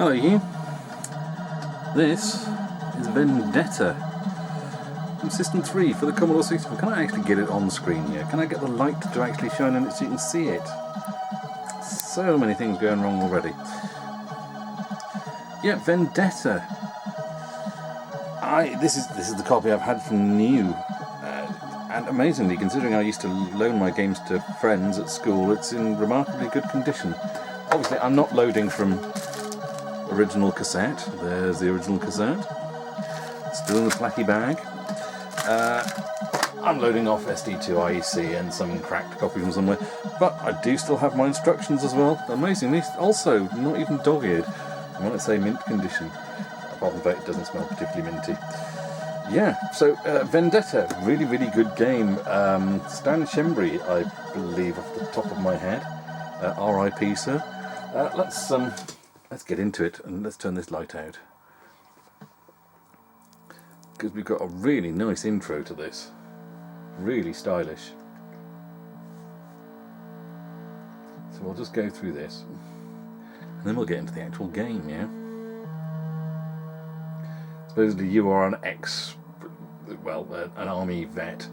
Hello you. This is Vendetta from System 3 for the Commodore 64. Can I actually get it on screen here? Can I get the light to actually shine on it so you can see it? So many things going wrong already. Yeah, Vendetta. This is the copy I've had from new. And amazingly, considering I used to loan my games to friends at school, it's in remarkably good condition. Obviously, I'm not loading from original cassette. There's the original cassette. Still in the flacky bag. I'm loading off SD2 IEC and some cracked copy from somewhere. But I do still have my instructions as well. Amazingly, also not even dog-eared. I might say mint condition. Apart from that, it doesn't smell particularly minty. Yeah, so Vendetta, really, really good game. Stan Shembri, I believe, off the top of my head. R.I.P. sir. Let's get into it and let's turn this light out. Because we've got a really nice intro to this. Really stylish. So we'll just go through this. And then we'll get into the actual game, yeah? Supposedly you are an an army vet,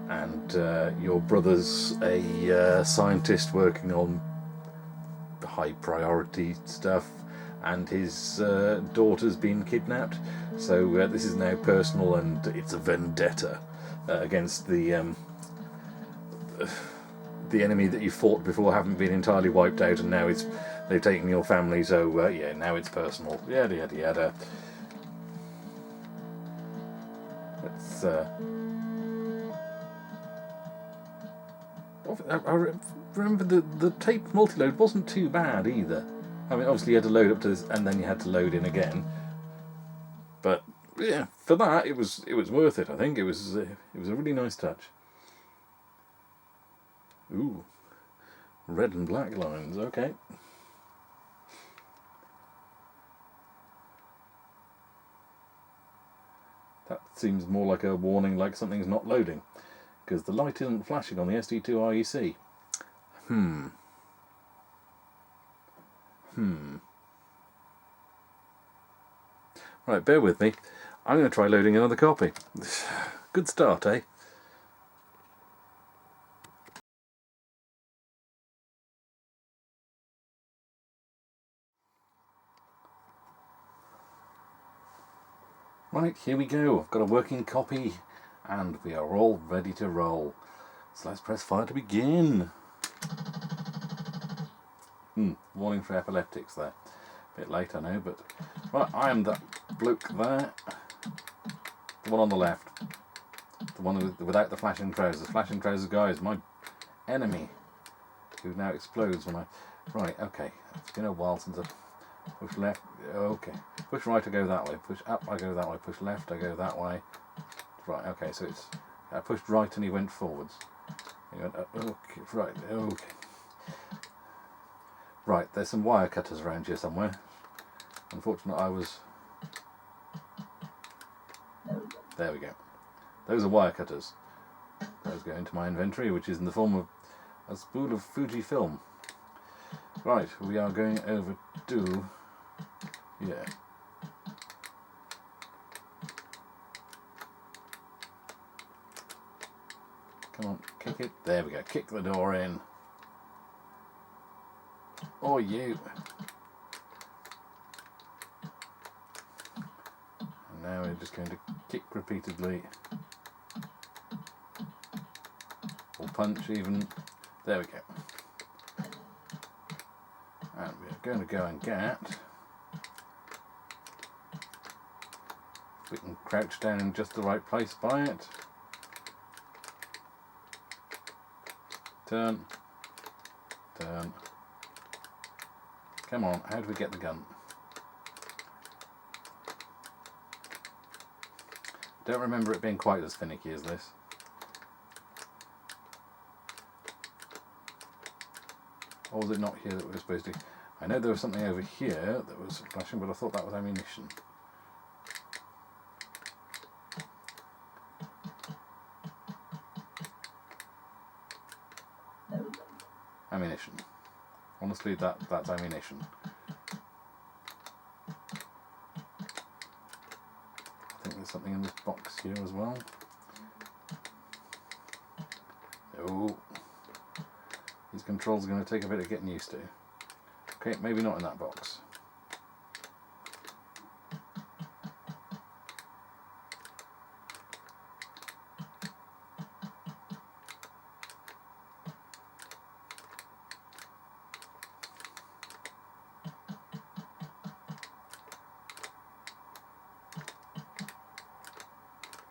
and your brother's a scientist working on high priority stuff, and his daughter's been kidnapped. So this is now personal, and it's a vendetta against the enemy that you fought before haven't been entirely wiped out, and now they've taken your family. So yeah, now it's personal. Yada yada yada. I remember the tape multi-load wasn't too bad either. I mean, obviously you had to load up to this and then you had to load in again. But yeah, for that it was worth it. I think it was a really nice touch. Ooh, red and black lines. Okay. That seems more like a warning, like something's not loading, because the light isn't flashing on the SD2 IEC. Right, bear with me. I'm going to try loading another copy. Good start, eh? Right, here we go. I've got a working copy, and we are all ready to roll. So let's press fire to begin. Warning for epileptics there. A bit late, I know, but... Right, I am that bloke there. The one on the left. The one without the flashing trousers. Flashing trousers guy is my enemy, who now explodes when I... Right, okay. It's been a while since I've... Push left, okay. Push right, I go that way. Push up, I go that way. Push left, I go that way. Right, okay, so it's... I pushed right and he went forwards. He went up, okay, right, okay. Right, there's some wire cutters around here somewhere. Unfortunately, I was... There we go. Those are wire cutters. Those go into my inventory, which is in the form of a spool of Fuji film. Right, we are going over to... Yeah. Come on, kick it. There we go. Kick the door in. Or you. And now we're just going to kick repeatedly. Or punch even. There we go. And we're going to go and get... We can crouch down in just the right place by it. Turn. Turn. Come on, how do we get the gun? Don't remember it being quite as finicky as this. Or was it not here that we were supposed to... I know there was something over here that was flashing, but I thought that was ammunition. Ammunition. Honestly, that's ammunition. something in this box here as well. Oh, these controls are going to take a bit of getting used to. Okay, maybe not in that box.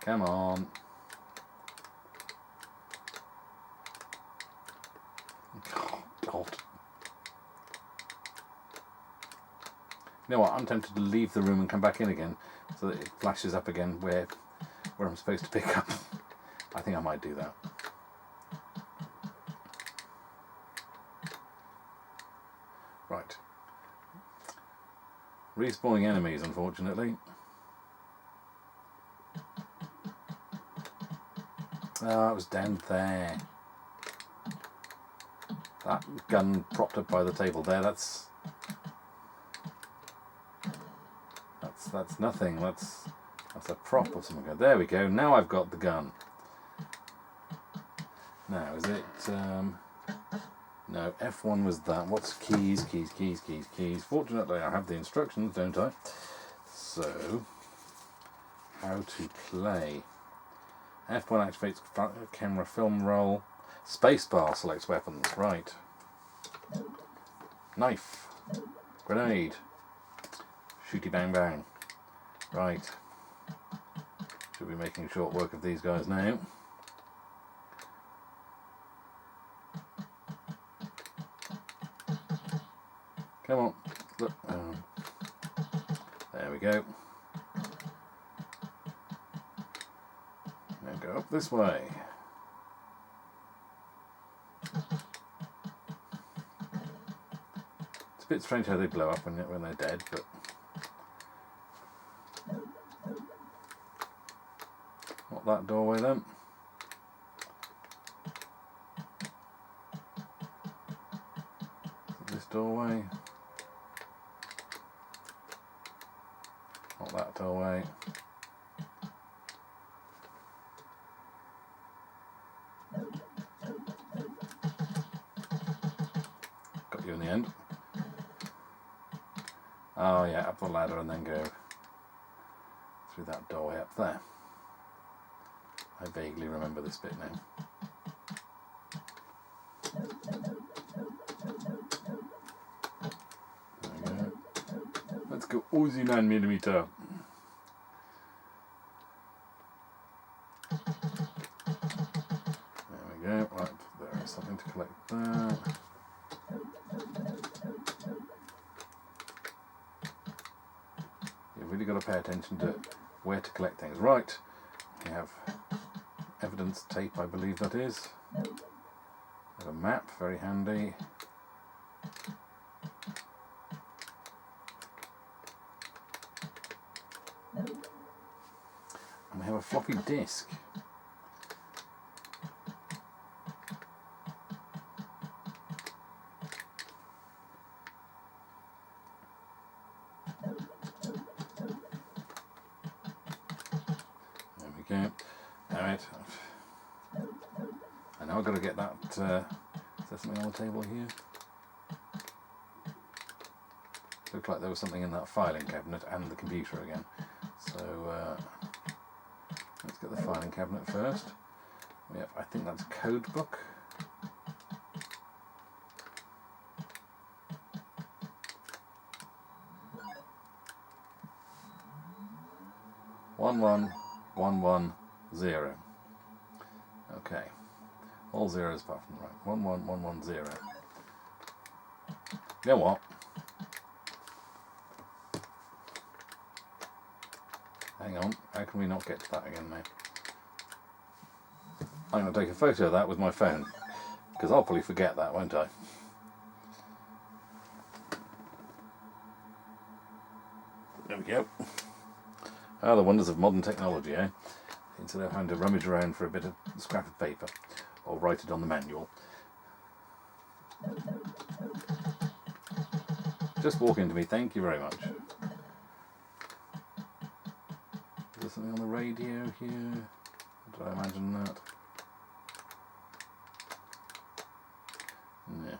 Come on. Oh, God. You know what, I'm tempted to leave the room and come back in again so that it flashes up again where I'm supposed to pick up. I think I might do that. Right. Respawning enemies, unfortunately. Oh, it was down there. That gun propped up by the table there, that's nothing. That's a prop or something. There we go. Now I've got the gun. Now is it no, F1 was that. What's keys? Fortunately I have the instructions, don't I? So how to play. F1 activates camera film roll. Spacebar selects weapons. Right. Knife. Grenade. Shooty bang bang. Right. Should be making short work of these guys now. Come on. Look. There we go. Now go up this way. It's a bit strange how they blow up when they're dead, but not that doorway then. This doorway. Not that doorway. Got you in the end. Oh yeah, up the ladder and then go through that doorway up there. I vaguely remember this bit now. There we go. Let's go Uzi 9mm. There we go. Right, there is something to collect there. You've really got to pay attention to where to collect things. Right, we have evidence tape, I believe that is. There's a map, very handy. And we have a floppy disk. There we go. Alright. And now I've got to get that. Is there something on the table here? Looked like there was something in that filing cabinet and the computer again. So let's get the filing cabinet first. Yep, I think that's a code book. One one 110. Okay, all zeros apart from the right. 11110. You know what? Hang on, how can we not get to that again now? I'm going to take a photo of that with my phone, because I'll probably forget that, won't I? There we go. Ah, the wonders of modern technology, eh? Instead of having to rummage around for a bit of scrap of paper, or write it on the manual. Just walk into me, thank you very much. There's something on the radio here? Did I imagine that? Yeah.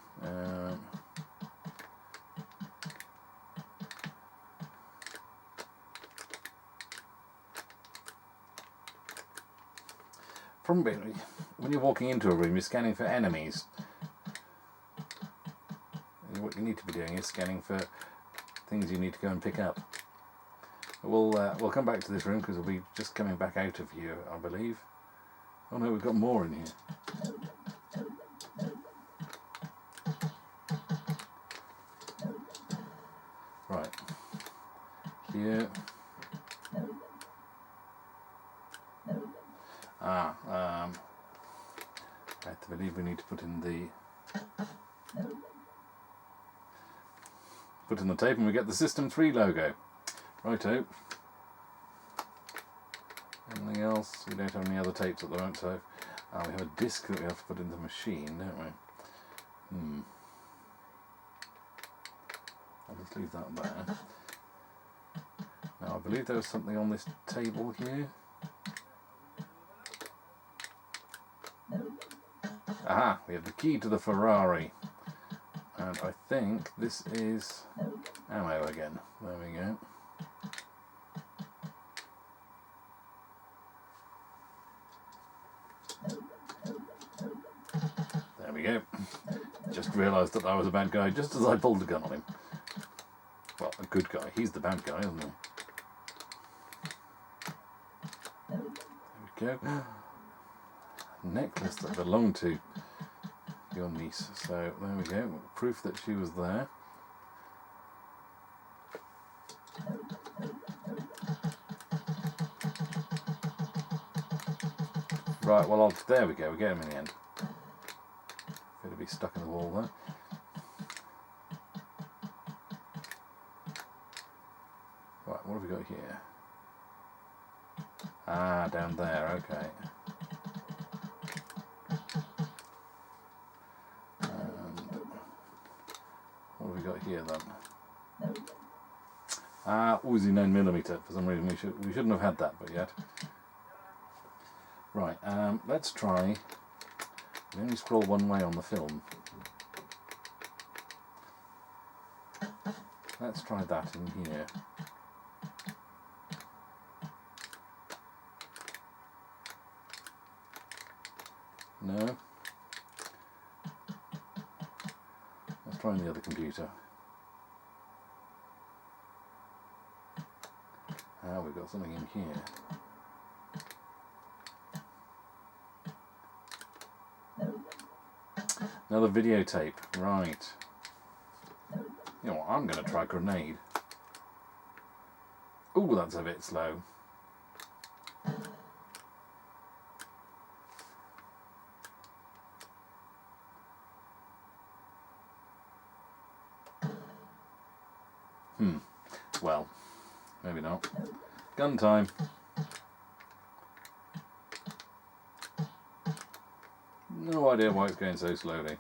Probably when you're walking into a room, you're scanning for enemies. And what you need to be doing is scanning for things you need to go and pick up. We'll come back to this room because we'll be just coming back out of here, I believe. Oh no, we've got more in here. Right. Here. I believe we need to put in the tape and we get the System 3 logo. Righto. Anything else? We don't have any other tapes at the moment, so we have a disc that we have to put in the machine, don't we? I'll just leave that there. Now I believe there was something on this table here. Aha! We have the key to the Ferrari. And I think this is ammo again. There we go. There we go. Just realised that I was a bad guy just as I pulled the gun on him. Well, a good guy. He's the bad guy, isn't he? There we go. Necklace that belonged to your niece. So there we go. Proof that she was there. Right, well, there we go. We get him in the end. Bit to be stuck in the wall there. Right, what have we got here? Ah, down there. Okay. What have we got here then? Ah, Uzi 9mm. For some reason we shouldn't have had that, but yet. Right, let's try. We only scroll one way on the film. Let's try that in here. No. Let's try on the other computer. Ah, we've got something in here. Another videotape, right. You know what, I'm going to try grenade. Ooh, that's a bit slow. Well, maybe not. Gun time. No idea why it's going so slowly.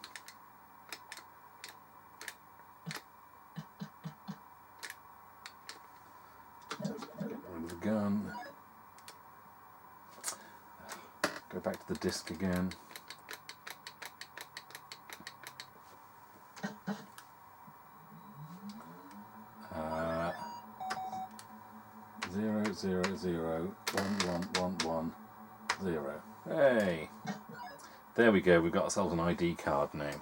Get rid of the gun. Go back to the disc again. Zero 111110. Hey! There we go, we've got ourselves an ID card now.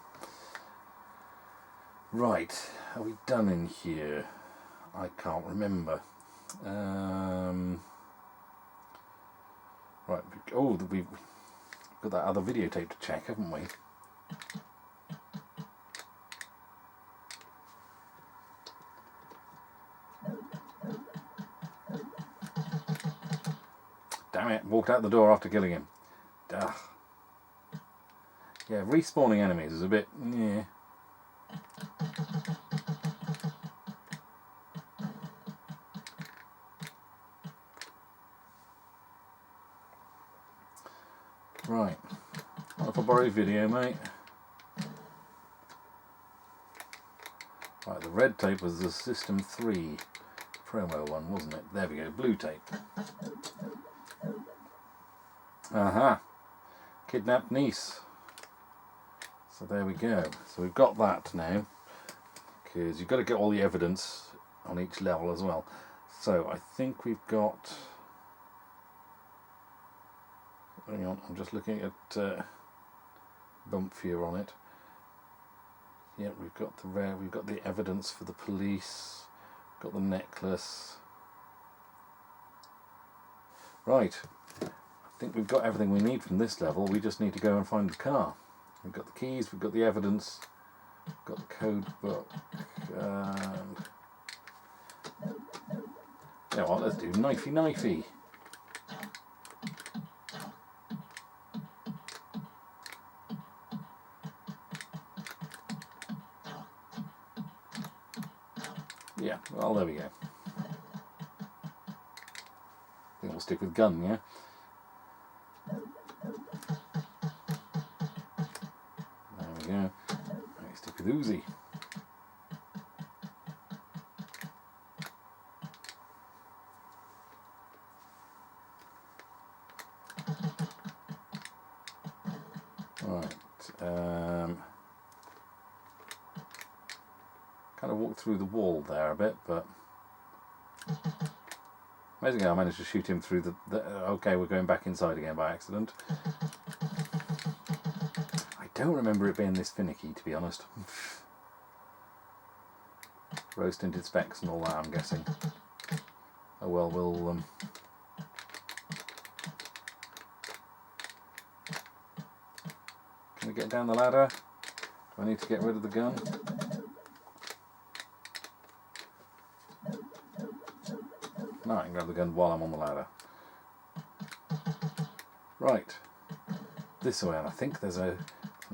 Right, are we done in here? I can't remember. Right, oh, we've got that other videotape to check, haven't we? Damn it, walked out the door after killing him. Ugh. Yeah, respawning enemies is a bit, yeah. Right, if I borrow a video, mate. Right, the red tape was the System 3 promo one, wasn't it? There we go, blue tape. Aha! Kidnapped niece. So there we go. So we've got that now, because you've got to get all the evidence on each level as well. So I think we've got... Hang on, I'm just looking at bump view on it. Yeah, we've got the evidence for the police. Got the necklace. Right. I think we've got everything we need from this level. We just need to go and find the car. We've got the keys, we've got the evidence, got the code book, and... You know what, let's do knifey. Yeah, well, there we go. I think we'll stick with gun, yeah? There we go. Let's stick with Uzi. Right. Kind of walked through the wall there a bit, but amazing how I managed to shoot him through the okay, we're going back inside again by accident. I don't remember it being this finicky, to be honest. Rose tinted specs and all that, I'm guessing. Oh well, we'll can we get down the ladder? Do I need to get rid of the gun? No, I can grab the gun while I'm on the ladder. Right. This way, and I think there's a...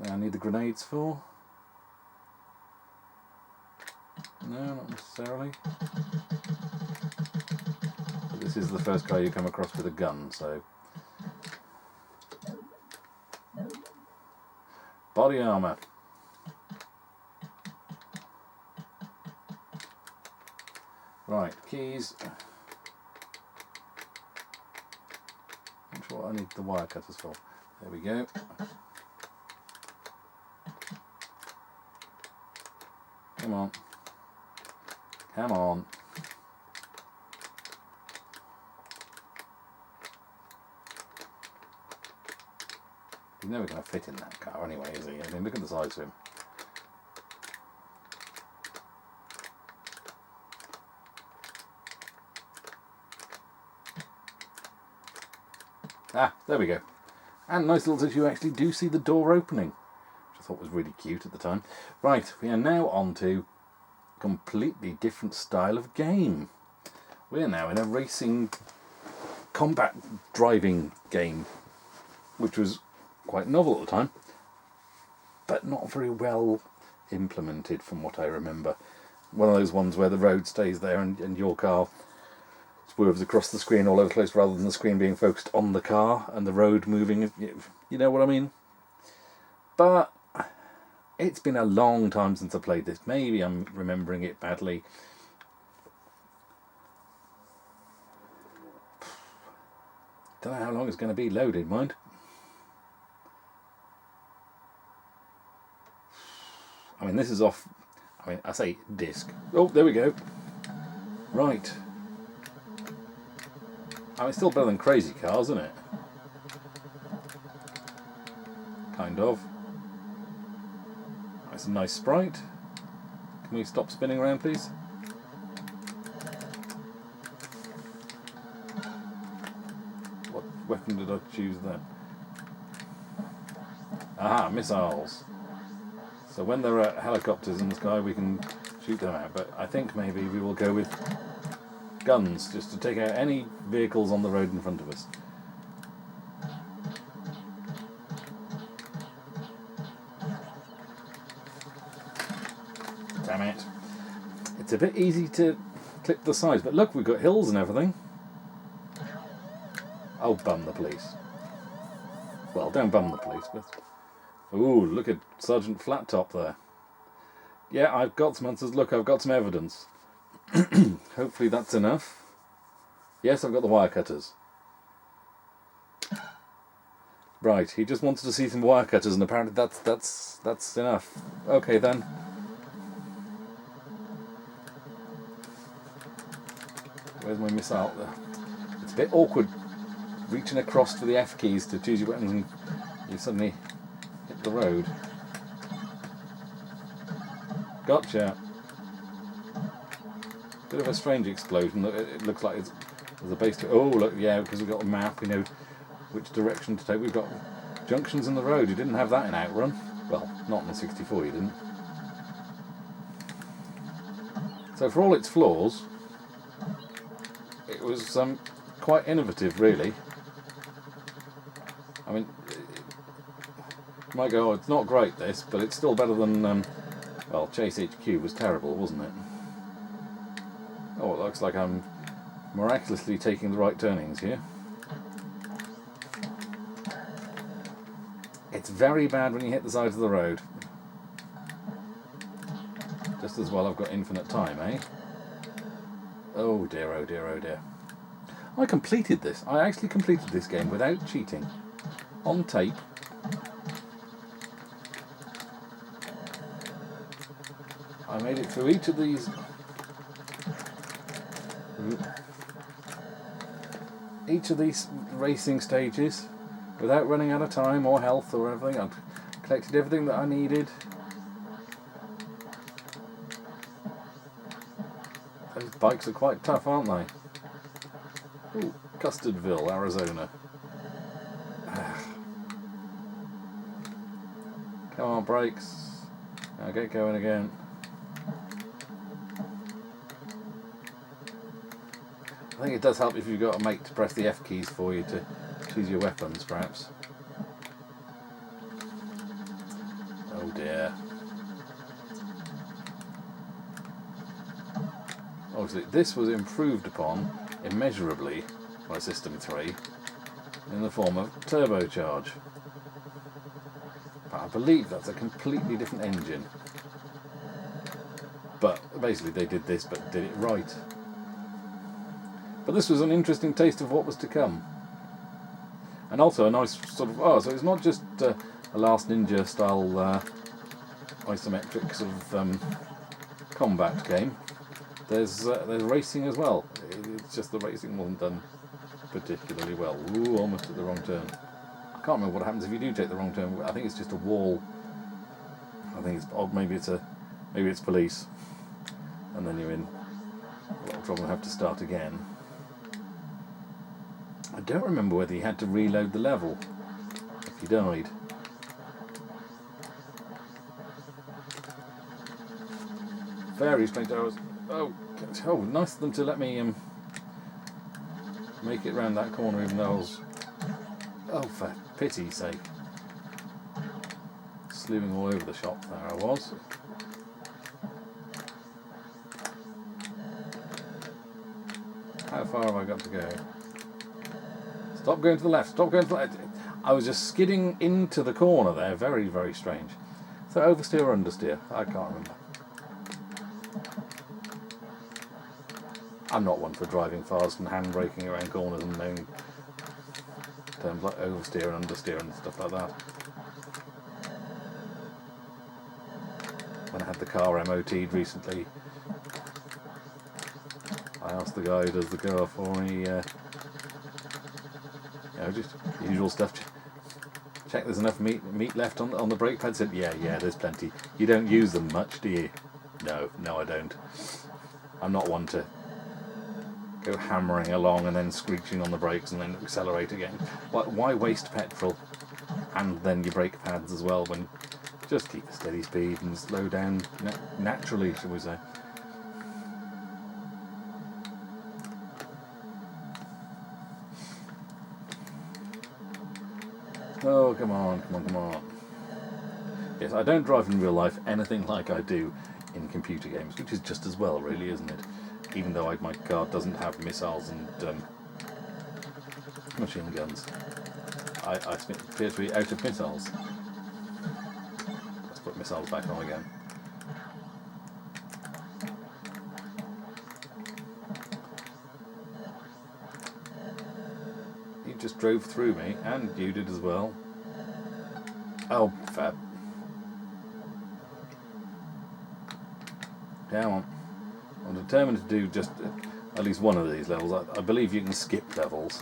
I need the grenades for? No, not necessarily. But this is the first guy you come across with a gun, so... Body armour. Right, keys. I'm sure I need the wire cutters for. There we go. Come on. Come on. He's never going to fit in that car anyway, is he? I mean, look at the size of him. Ah, there we go. And nice little touch, you actually do see the door opening, which I thought was really cute at the time. Right, we are now on to a completely different style of game. We are now in a racing combat driving game, which was quite novel at the time, but not very well implemented from what I remember. One of those ones where the road stays there and your car swerves across the screen all over the place rather than the screen being focused on the car and the road moving. You know what I mean? But it's been a long time since I played this. Maybe I'm remembering it badly. Don't know how long it's going to be loaded, mind. I mean, this is off, I mean, I say disc. Oh, there we go. Right. I mean, it's still better than Crazy Cars, isn't it? Kind of. It's a nice sprite. Can we stop spinning around, please? What weapon did I choose then? Aha, missiles. So when there are helicopters in the sky, we can shoot them out. But I think maybe we will go with guns, just to take out any vehicles on the road in front of us. Damn it. It's a bit easy to clip the sides, but look, we've got hills and everything. Oh, bum the police. Well, don't bum the police, but... Ooh, look at Sergeant Flat Top there. Yeah, I've got some answers. Look, I've got some evidence. Hopefully that's enough. Yes, I've got the wire cutters. Right, he just wanted to see some wire cutters, and apparently that's enough. Okay then. Where's my missile? It's a bit awkward reaching across for the F keys to choose your weapons and you suddenly hit the road. Gotcha. Bit of a strange explosion. It looks like there's a base to... Oh, look, yeah, because we've got a map, we know which direction to take. We've got junctions in the road. You didn't have that in Outrun. Well, not in the 64, you didn't. So for all its flaws, it was quite innovative, really. I mean, you might go, oh, it's not great, this, but it's still better than... well, Chase HQ was terrible, wasn't it? Oh, it looks like I'm miraculously taking the right turnings here. It's very bad when you hit the sides of the road. Just as well I've got infinite time, eh? Oh dear, oh dear, oh dear. I completed this. I actually completed this game without cheating. On tape. I made it through each of these racing stages without running out of time or health or everything. I've collected everything that I needed. Those bikes are quite tough, aren't they? Ooh, Custardville, Arizona. Come on, brakes. Now get going again. I think it does help if you've got a mate to press the F keys for you to choose your weapons, perhaps. Oh dear. Obviously, this was improved upon immeasurably by System 3 in the form of turbocharge. But I believe that's a completely different engine. But basically they did this, but did it right. But this was an interesting taste of what was to come. And also a nice sort of... Oh, so it's not just a Last Ninja style isometric sort of combat game. There's racing as well. It's just the racing wasn't done particularly well. Ooh, almost at the wrong turn. I can't remember what happens if you do take the wrong turn. I think it's just a wall. I think it's odd. Maybe it's police, and then you're in a lot of trouble and have to start again. I don't remember whether you had to reload the level if you died. Very strange. Oh, nice of them to let me make it round that corner, even though I was... Oh, for pity's sake. Slewing all over the shop there I was. How far have I got to go? Stop going to the left, stop going to the left. I was just skidding into the corner there, very, very strange. So oversteer or understeer? I can't remember. I'm not one for driving fast and handbraking around corners and knowing terms like oversteer and understeer and stuff like that. When I had the car MOT'd recently, I asked the guy who does the car for me, just usual stuff. Check there's enough meat left on the brake pad. Said, yeah, there's plenty. You don't use them much, do you? No, I don't. I'm not one to go hammering along and then screeching on the brakes and then accelerate again. Why waste petrol and then your brake pads as well when just keep a steady speed and slow down naturally, shall we say. Oh, come on. Yes, I don't drive in real life anything like I do in computer games, which is just as well, really, isn't it? Even though my car doesn't have missiles and machine guns. I appear to be out of missiles. Let's put missiles back on again. just drove through me, and you did as well. Oh, fab. Come on. I'm determined to do just at least one of these levels. I believe you can skip levels.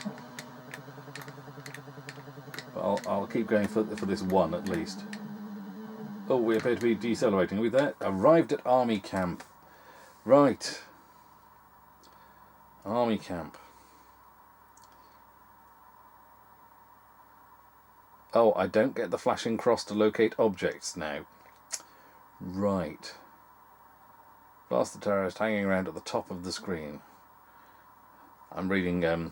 But I'll keep going for this one at least. Oh, we appear to be decelerating. Are we there? Arrived at army camp. Right. Army camp. Oh, I don't get the flashing cross to locate objects now. Right. Blast the terrorist hanging around at the top of the screen. I'm reading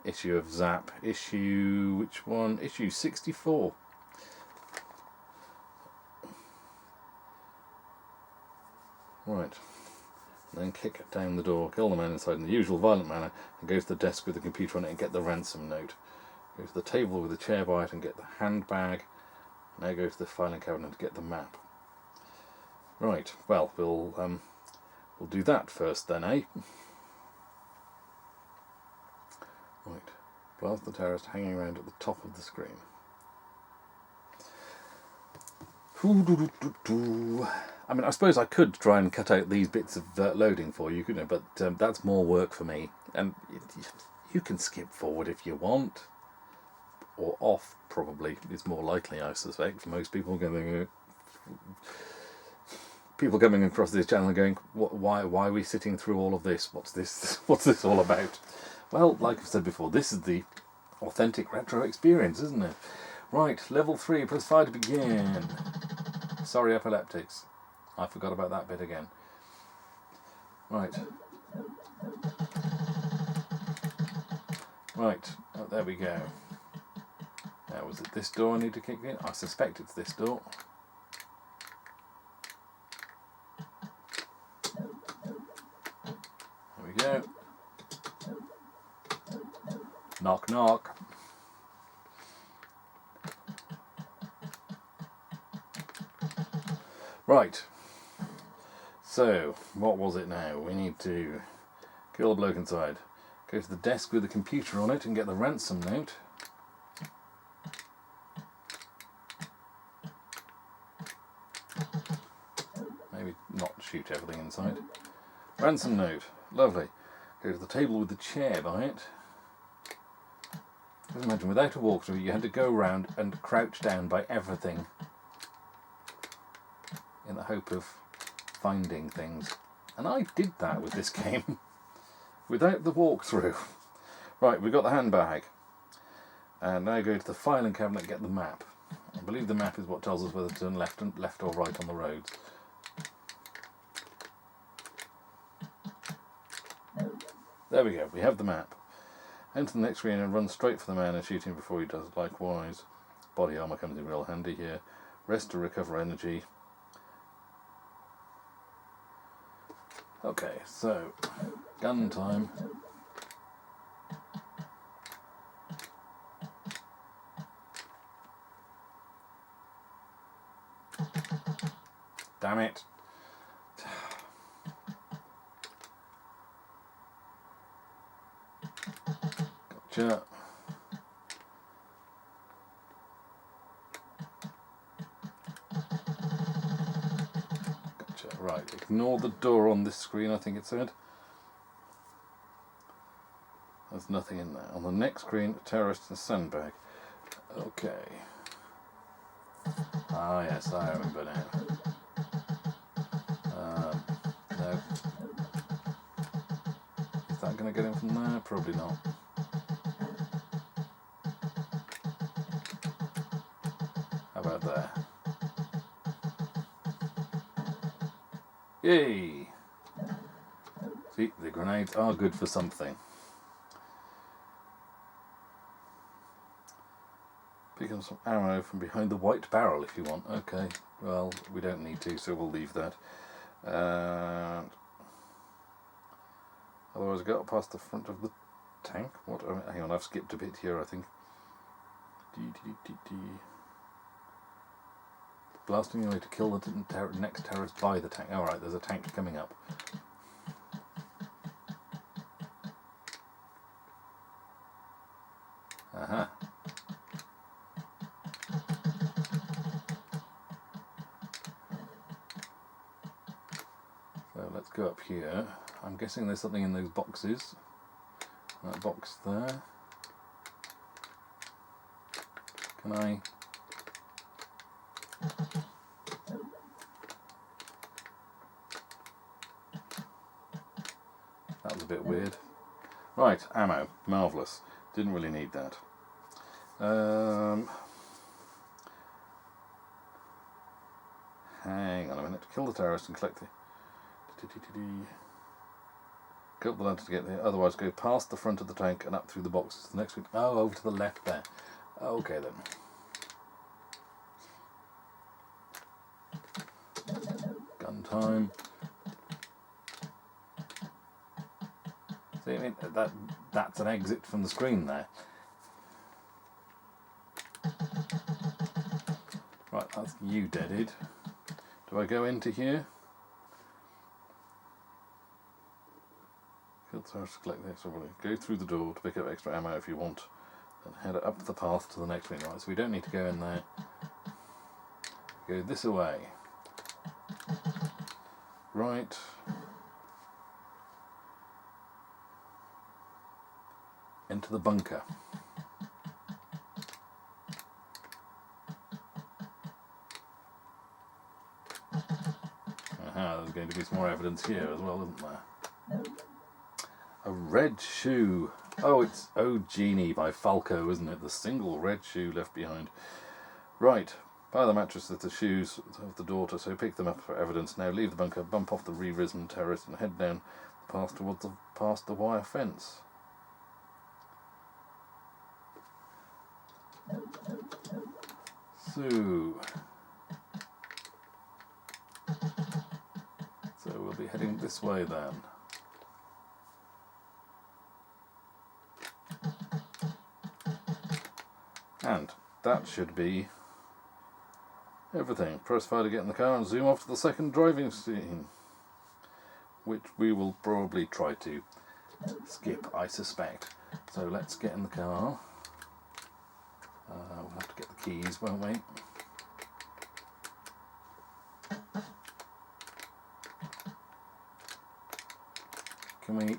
issue of Zap. Issue, which one? Issue 64. Right. Then kick it down the door, kill the man inside in the usual violent manner, and go to the desk with the computer on it and get the ransom note. Go to the table with the chair by it and get the handbag. Now go to the filing cabinet and get the map. Right, well, we'll do that first then, eh? Right, blast the terrorist hanging around at the top of the screen. I mean, I suppose I could try and cut out these bits of loading for you, couldn't I? But that's more work for me. And you can skip forward if you want. Or off, probably, is more likely, I suspect, for most people coming across this channel and going, why are we sitting through all of this? What's this all about? Well, like I've said before, this is the authentic retro experience, isn't it? Right, level 3, press fire to begin. Sorry, epileptics. I forgot about that bit again. Right. Right, oh, there we go. Now, was it this door I need to kick in? I suspect it's this door. There we go. Knock, knock. Right. So, what was it now? We need to kill the bloke inside. Go to the desk with the computer on it and get the ransom note. Maybe not shoot everything inside. Ransom note. Lovely. Go to the table with the chair by it. Just imagine, without a walkthrough, you had to go around and crouch down by everything in the hope of finding things. And I did that with this game without the walkthrough. Right, we've got the handbag. And now go to the filing cabinet and get the map. I believe the map is what tells us whether to turn left or right on the roads. There we go, we have the map. Enter the next screen and run straight for the man and shoot him before he does likewise. Body armour comes in real handy here. Rest to recover energy. Okay, so gun time. Damn it. Gotcha. Gotcha. Right, ignore the door on this screen, I think it said. There's nothing in there. On the next screen, a terrorist and a sandbag. Okay. Ah, yes, I remember now. No. Is that going to get him from there? Probably not. How about there? Yay! See, the grenades are good for something. Pick up some ammo from behind the white barrel if you want. Okay, well, we don't need to, so we'll leave that. Otherwise, I got past the front of the tank. What? Oh, hang on, I've skipped a bit here, I think. Blasting your way to kill the next terrorist by the tank. Alright, there's a tank coming up. go up here. I'm guessing there's something in those boxes. That box there. Can I? That was a bit weird. Right, ammo. Marvellous. Didn't really need that. Hang on a minute. Kill the terrorist and collect the... Go up the ladder to get there. Otherwise, go past the front of the tank and up through the boxes. The next one... Oh, over to the left there. Okay then. Gun time. See, I mean, that's an exit from the screen there. Right, that's you deaded. Do I go into here? Kill the terrorist to collect the extra bullet. Go through the door to pick up extra ammo if you want. Then head up the path to the next one. Right, so we don't need to go in there. Go this way. Right. Into the bunker. Aha, there's going to be some more evidence here as well, isn't there? A red shoe. Oh, it's Oh Genie by Falco, isn't it? The single red shoe left behind. Right. By the mattress of the shoes of the daughter, so pick them up for evidence. Now leave the bunker, bump off the re-risen terrorist and head down the path towards past the wire fence. So we'll be heading this way then. And that should be everything. Press fire to get in the car and zoom off to the second driving scene, which we will probably try to skip, I suspect. So let's get in the car. We'll have to get the keys, won't we? Can we...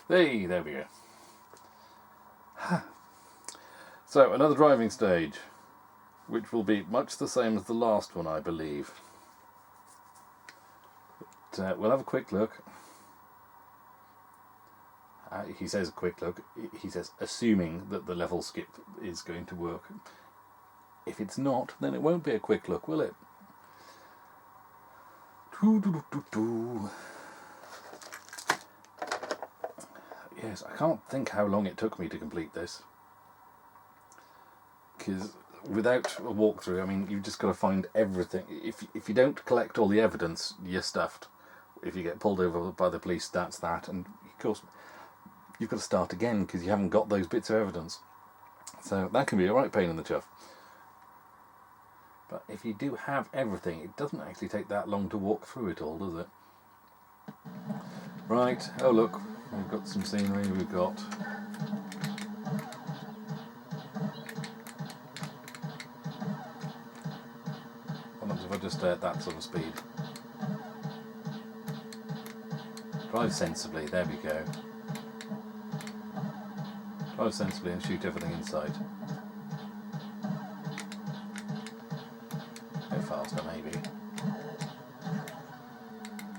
Hey, there we go. So, another driving stage, which will be much the same as the last one, I believe. But, we'll have a quick look. He says a quick look. He says, assuming that the level skip is going to work. If it's not, then it won't be a quick look, will it? Yes, I can't think how long it took me to complete this. Because without a walkthrough, I mean, you've just got to find everything. If you don't collect all the evidence, you're stuffed. If you get pulled over by the police, that's that. And of course, you've got to start again because you haven't got those bits of evidence. So that can be a right pain in the chuff. But if you do have everything, it doesn't actually take that long to walk through it all, does it? Right, oh look, we've got some scenery, we've got... What happens if I just stay at that sort of speed? Drive sensibly, there we go. Drive sensibly and shoot everything inside. Faster maybe.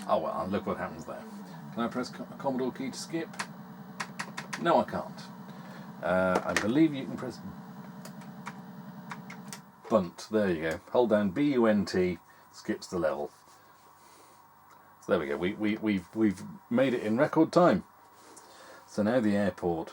Oh well, and look what happens there. Can I press Commodore key to skip? No, I can't. I believe you can press bunt. There you go. Hold down B-U-N-T, skips the level. So there we go. We've made it in record time. So now the airport.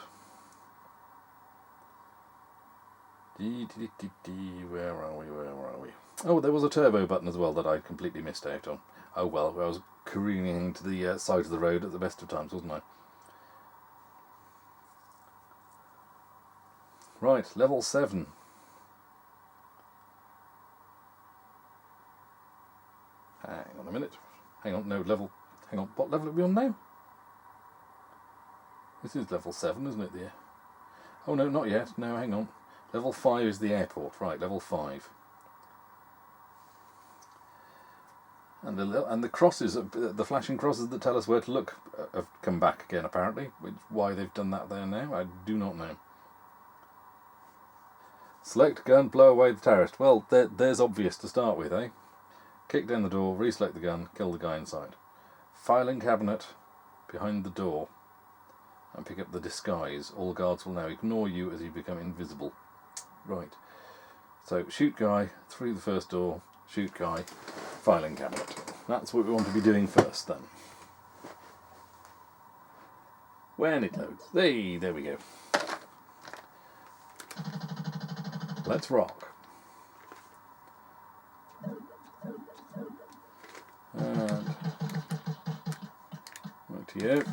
Where are we? Where are we? Oh, there was a turbo button as well that I completely missed out on. Oh well, I was careening to the side of the road at the best of times, wasn't I? Right, level 7. Hang on a minute. Hang on, no, level... Hang on, what level are we on now? This is level 7, isn't it, dear? Oh no, not yet. No, hang on. Level 5 is the airport, right, level 5. And the crosses, the flashing crosses that tell us where to look have come back again apparently. Why they've done that there now, I do not know. Select gun, blow away the terrorist. Well, there's obvious to start with, eh? Kick down the door, reselect the gun, kill the guy inside. Filing cabinet behind the door and pick up the disguise. All guards will now ignore you as you become invisible. Right. So shoot guy through the first door, shoot guy, filing cabinet. That's what we want to be doing first then. When it loads. Hey, there we go. Let's rock. And right to you.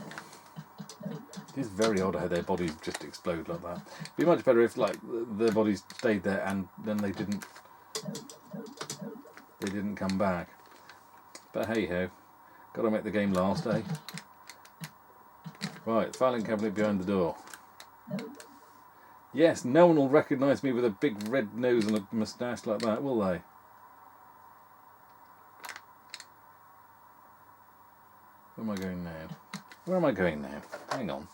It is very odd how their bodies just explode like that. It'd be much better if like their bodies stayed there and then they didn't come back. But hey ho, gotta make the game last, eh? Right, filing cabinet behind the door. Yes, no one will recognise me with a big red nose and a moustache like that, will they? Where am I going now? Where am I going now? Hang on.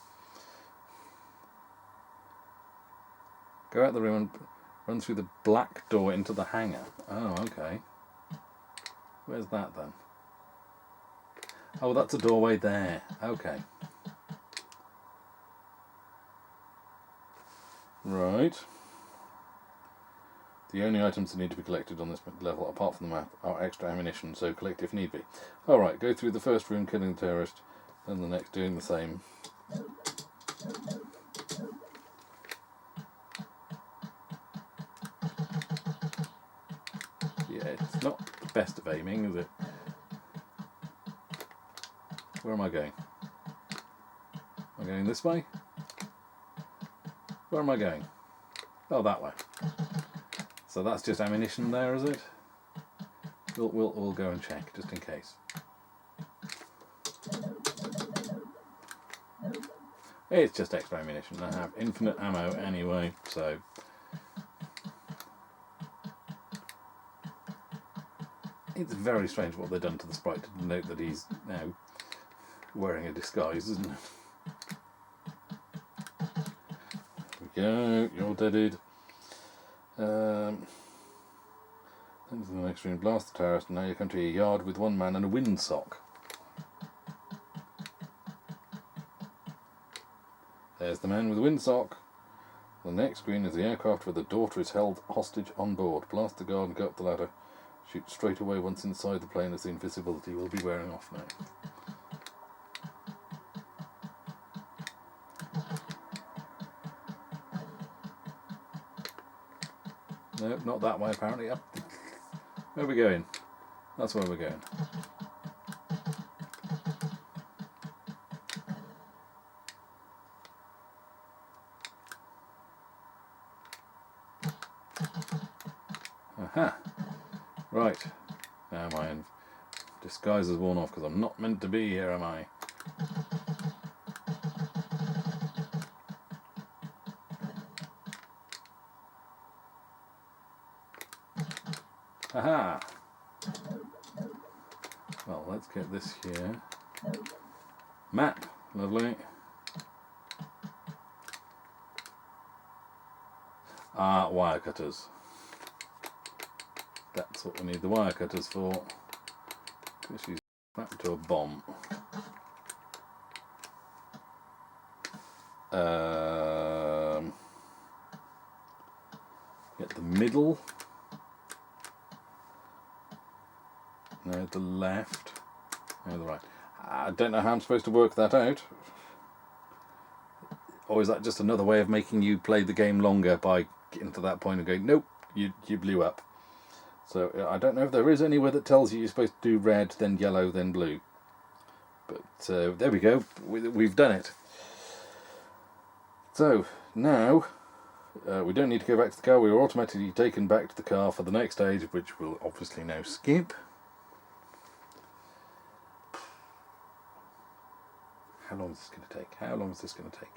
Go out the room and run through the black door into the hangar. Oh, okay. Where's that then? Oh, that's a doorway there. Okay. Right. The only items that need to be collected on this level, apart from the map, are extra ammunition, so collect if need be. Alright, go through the first room killing the terrorist, then the next doing the same. Yeah, it's not the best of aiming, is it? Where am I going? Am I going this way? Where am I going? Oh, that way. So that's just ammunition there, is it? We'll go and check, just in case. It's just extra ammunition. I have infinite ammo anyway, so... It's very strange what they've done to the sprite to denote that he's now wearing a disguise, isn't it? There we go, you're deaded. Then to the next room, blast the terrorist, and now you come to a yard with one man and a windsock. There's the man with the windsock. The next screen is the aircraft where the daughter is held hostage on board. Blast the guard and go up the ladder. Shoot straight away once inside the plane as the invisibility will be wearing off now. No, not that way apparently. Up. Where are we going? That's where we're going. Aha! Right. Now my disguise is worn off because I'm not meant to be here, am I? Aha! Well, let's get this here. Map. Lovely. Ah, wire cutters. That's what we need the wire cutters for. She's strapped to a bomb. Get the middle. No, the left. No, the right. I don't know how I'm supposed to work that out. Or is that just another way of making you play the game longer by getting to that point and going, nope, you blew up. So I don't know if there is anywhere that tells you you're supposed to do red, then yellow, then blue. But there we go. We've done it. So now we don't need to go back to the car. We were automatically taken back to the car for the next stage, which we'll obviously now skip. How long is this going to take? How long is this going to take?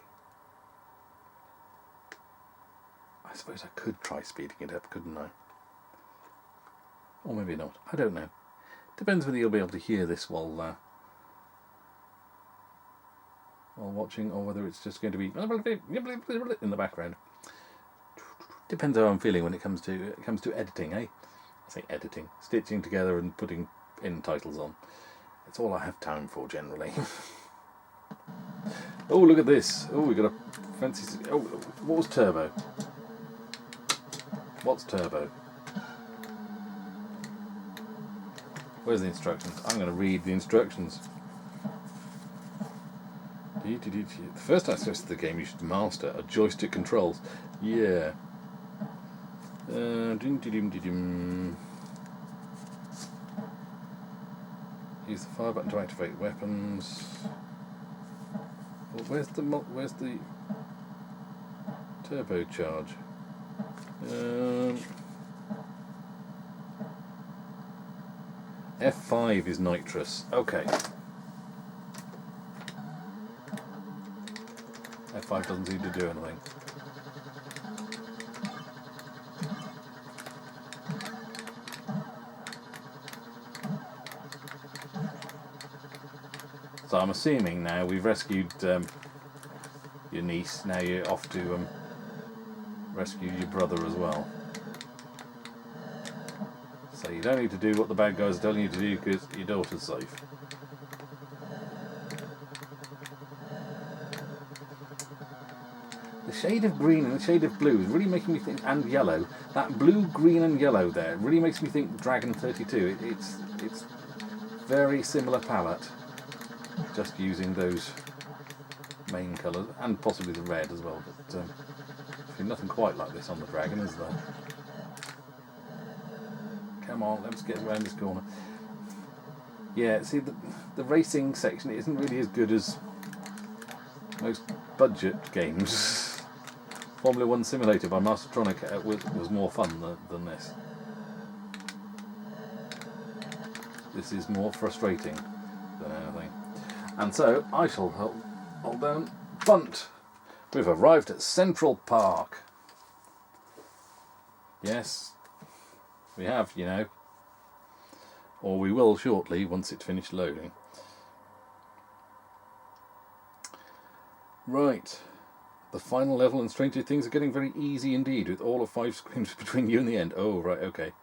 I I suppose I could try speeding it up, couldn't I? Or maybe not. I don't know. Depends whether you'll be able to hear this while watching, or whether it's just going to be in the background. Depends how I'm feeling when it comes to editing, eh? I say editing, stitching together and putting in titles on. It's all I have time for generally. Oh, look at this! Oh, we got a fancy. Oh, what was turbo? What's turbo? Where's the instructions? I'm going to read the instructions. The first aspect of the game you should master are joystick controls. Yeah. Use the fire button to activate weapons. Well, where's the turbocharge? F5 is nitrous. Okay. F5 doesn't seem to do anything. So I'm assuming now we've rescued your niece. Now you're off to rescue your brother as well. So you don't need to do what the bad guys are telling you to do because your daughter's safe. The shade of green and the shade of blue is really making me think, and yellow. That blue, green and yellow there really makes me think Dragon 32. It's very similar palette, just using those main colours, and possibly the red as well, but nothing quite like this on the Dragon, is there? Come on, let's get around this corner. Yeah, see, the racing section isn't really as good as most budget games. Formula 1 Simulator by Mastertronic was more fun than this. This is more frustrating than anything. And so, I shall hold down Bunt. We've arrived at Central Park. Yes, we have, you know. Or we will shortly, once it's finished loading. Right. The final level and Stranger Things are getting very easy indeed, with all of 5 screens between you and the end. Oh, right, okay.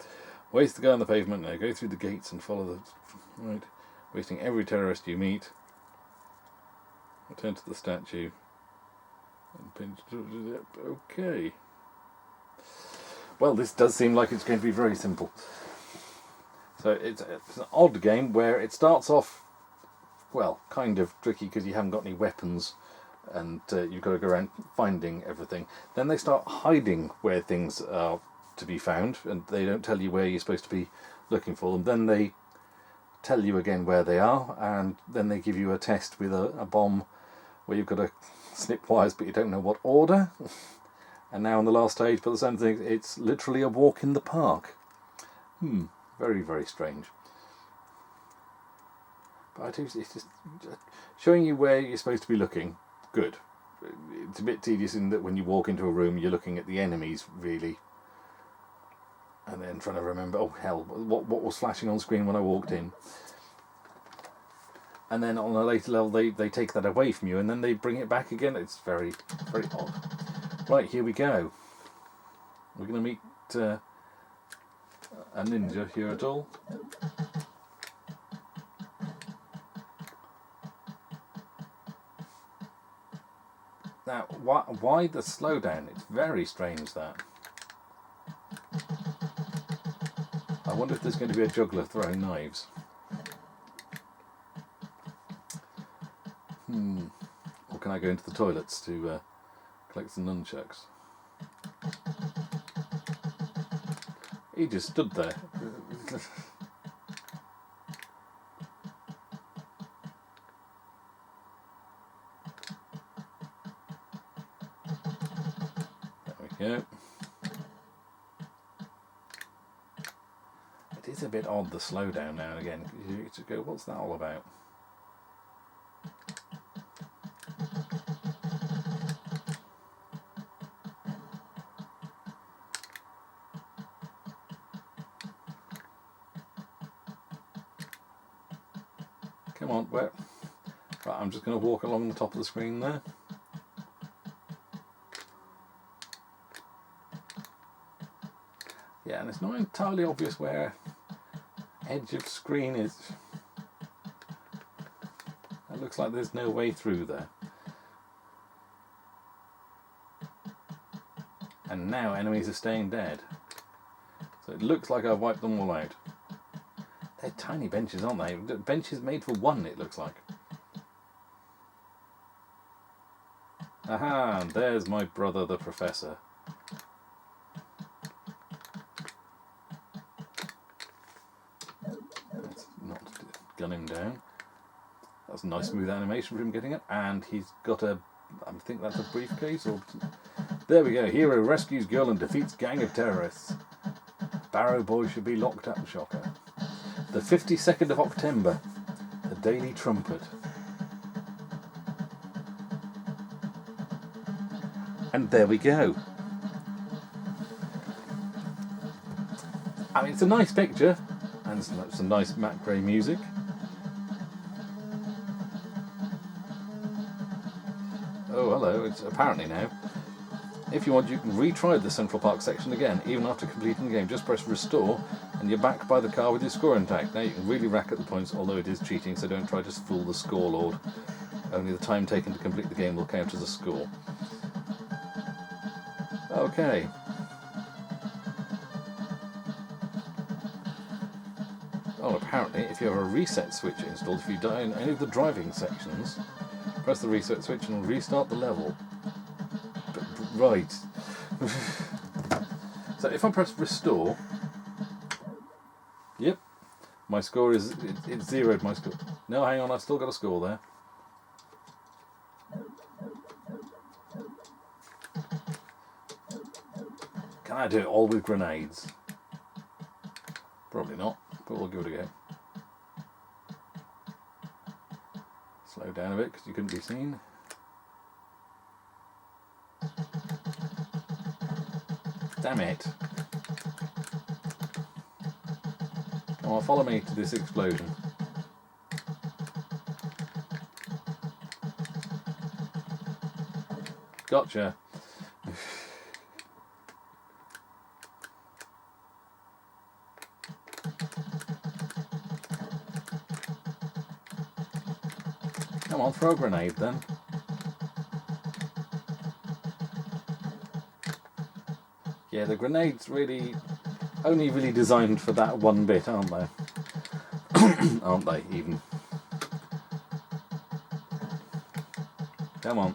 Waste the guy on the pavement now. Go through the gates and follow the... Right. Wasting every terrorist you meet. Return to the statue. And pinch... Okay. Well, this does seem like it's going to be very simple. So it's an odd game where it starts off, well, kind of tricky because you haven't got any weapons and you've got to go around finding everything. Then they start hiding where things are to be found and they don't tell you where you're supposed to be looking for them. Then they tell you again where they are, and then they give you a test with a bomb where you've got to snip wires but you don't know what order. And now on the last stage, but the same thing, it's literally a walk in the park. Very, very strange. But I do, it's just showing you where you're supposed to be looking. Good. It's a bit tedious in that when you walk into a room, you're looking at the enemies, really. And then trying to remember, oh hell, what was flashing on screen when I walked in. And then on a later level, they take that away from you, and then they bring it back again. It's very, very odd. Right, here we go. We're going to meet a ninja here at all. Now, why the slowdown? It's very strange, that. I wonder if there's going to be a juggler throwing knives. Or can I go into the toilets to collect some nunchucks? He just stood there. There we go. It is a bit odd, the slowdown now and again. You just go, what's that all about? Come on, where? Right, I'm just going to walk along the top of the screen there. Yeah, and it's not entirely obvious where edge of screen is. It looks like there's no way through there. And now enemies are staying dead. So it looks like I've wiped them all out. They're tiny benches, aren't they? Benches made for one, it looks like. Aha, and there's my brother the professor. Let's not gun him down. That's a nice smooth animation for him getting it. And he's got a, I think that's a briefcase or... There we go. Hero rescues girl and defeats gang of terrorists. Barrow boy should be locked up, shocker. The 52nd of October. The Daily Trumpet. And there we go. I mean, it's a nice picture. And some nice Mac Gray music. Oh, hello. It's apparently now. If you want, you can retry the Central Park section again, even after completing the game. Just press restore, and you're back by the car with your score intact. Now you can really rack up the points, although it is cheating, so don't try to fool the score lord. Only the time taken to complete the game will count as a score. Okay. Oh, apparently, if you have a reset switch installed, if you die in any of the driving sections, press the reset switch and restart the level. Right. So if I press restore, yep, my score is, it's zeroed my score. No, hang on, I've still got a score there. Can I do it all with grenades? Probably not, but we'll give it a go. Slow down a bit because you couldn't be seen. Damn it. Come on, follow me to this explosion. Gotcha. Come on, throw a grenade then. Yeah, the grenades really only really designed for that one bit, aren't they? Aren't they, even? Come on.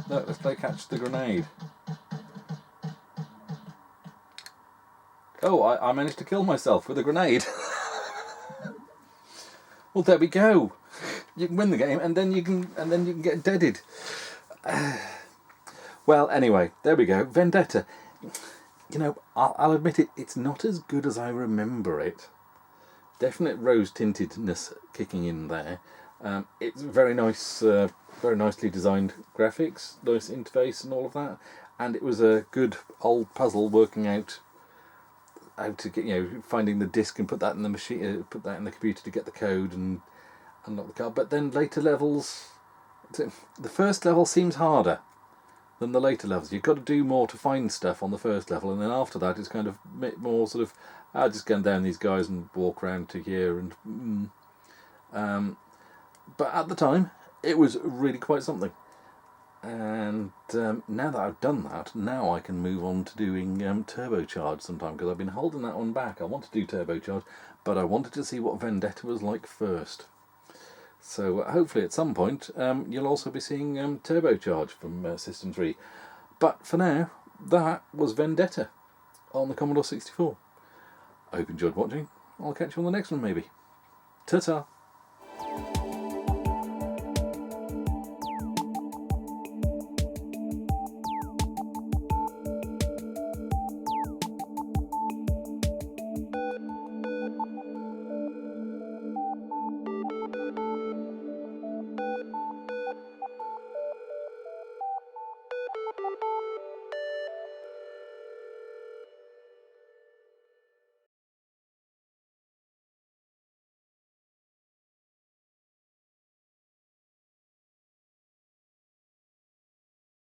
Look, let's play catch the grenade. Oh, I managed to kill myself with a grenade. Well, there we go. You can win the game, and then you can get deaded. Well, anyway, there we go. Vendetta. You know, I'll admit it. It's not as good as I remember it. Definite rose tintedness kicking in there. It's very nice, very nicely designed graphics, nice interface, and all of that. And it was a good old puzzle working out how to get, you know, finding the disc and put that in the machine, put that in the computer to get the code and unlock the car. But then later levels, the first level seems harder than the later levels. You've got to do more to find stuff on the first level, and then after that it's kind of a bit more sort of, just go down these guys and walk around to here and but at the time it was really quite something. And now that I've done that, now I can move on to doing Turbocharge sometime, because I've been holding that one back. I want to do Turbocharge, but I wanted to see what Vendetta was like first. So hopefully at some point you'll also be seeing Turbocharge from System 3. But for now, that was Vendetta on the Commodore 64. I hope you enjoyed watching. I'll catch you on the next one maybe. Ta-ta!